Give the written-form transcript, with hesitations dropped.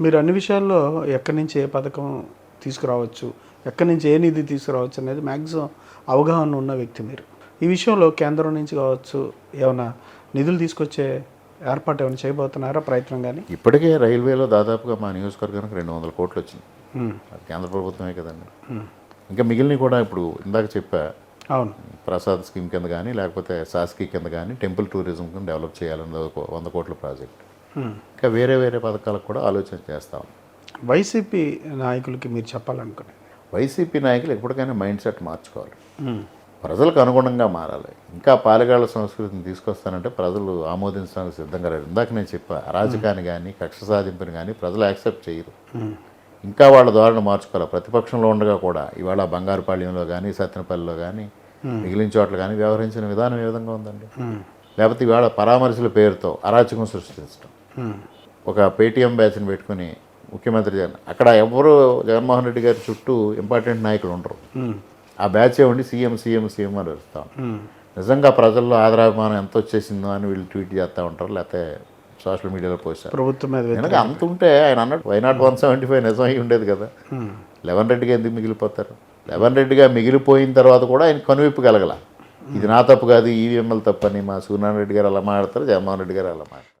మీరు అన్ని విషయాల్లో ఎక్కడి నుంచి ఏ పథకం తీసుకురావచ్చు, ఎక్కడి నుంచి ఏ నిధి తీసుకురావచ్చు అనేది మ్యాక్సిమం అవగాహన ఉన్న వ్యక్తి మీరు. ఈ విషయంలో కేంద్రం నుంచి కావచ్చు ఏమైనా నిధులు తీసుకొచ్చే ఏర్పాటు ఏమైనా చేయబోతున్నారా ప్రయత్నం కానీ? ఇప్పటికే రైల్వేలో దాదాపుగా మా నియోజకవర్గానికి 200 కోట్లు వచ్చింది. అది కేంద్ర ప్రభుత్వమే కదండి. ఇంకా మిగిలినవి కూడా ఇప్పుడు ఇందాక చెప్పా, అవును, ప్రసాద్ స్కీమ్ కింద కానీ లేకపోతే శాస్కీ కింద కానీ టెంపుల్ టూరిజం కింద డెవలప్ చేయాలని 100 కోట్ల ప్రాజెక్ట్. ఇంకా వేరే వేరే పథకాలకు కూడా ఆలోచన చేస్తాం. వైసీపీ నాయకులకి మీరు చెప్పాలనుకునే? వైసీపీ నాయకులు ఎప్పటికైనా మైండ్ సెట్ మార్చుకోవాలి, ప్రజలకు అనుగుణంగా మారాలి. ఇంకా పాలెగాళ్ల సంస్కృతిని తీసుకొస్తానంటే ప్రజలు ఆమోదించడానికి సిద్ధంగా లేరు. ఇందాక నేను చెప్పా, అరాజకాన్ని కానీ కక్ష సాధింపుని కానీ ప్రజలు యాక్సెప్ట్ చేయరు. ఇంకా వాళ్ళ ధోరణి మార్చుకోవాలి. ప్రతిపక్షంలో ఉండగా కూడా ఇవాళ బంగారుపాళ్యంలో కానీ సత్తెనపల్లిలో కానీ మిగిలిన చోట్ల కానీ వ్యవహరించిన విధానం ఏ విధంగా ఉందండి? లేకపోతే ఇవాళ పరామర్శల పేరుతో అరాచకం సృష్టించడం, ఒక పేటీఎం బ్యాచ్ని పెట్టుకుని ముఖ్యమంత్రి జగన్, అక్కడ ఎవరు జగన్మోహన్ రెడ్డి గారి చుట్టూ ఇంపార్టెంట్ నాయకులు ఉండరు. ఆ బ్యాచే ఉండి సీఎం సీఎం సీఎం అని వస్తాం. నిజంగా ప్రజల్లో ఆదరాభిమానం ఎంత వచ్చేసిందో అని వీళ్ళు ట్వీట్ చేస్తూ ఉంటారు, లేకపోతే సోషల్ మీడియాలో పోస్ట్ ప్రభుత్వం మీద కనుక అంత ఉంటే ఆయన అన్నట్టు వైనాట్ 175 నిజం అయ్యి ఉండేది కదా. లెవెన్ రెడ్డిగా ఎందుకు మిగిలిపోతారు? లెవెన్ రెడ్డిగా మిగిలిపోయిన తర్వాత కూడా ఆయన కనువిప్పు కలగల. ఇది నా తప్పు కాదు, ఈవీఎంఎల్ తప్పు అని మా సూర్యనారాయణ రెడ్డి గారు అలా మాట్లాడతారు, జగన్మోహన్ రెడ్డి గారు అలా మాట్లాడతారు.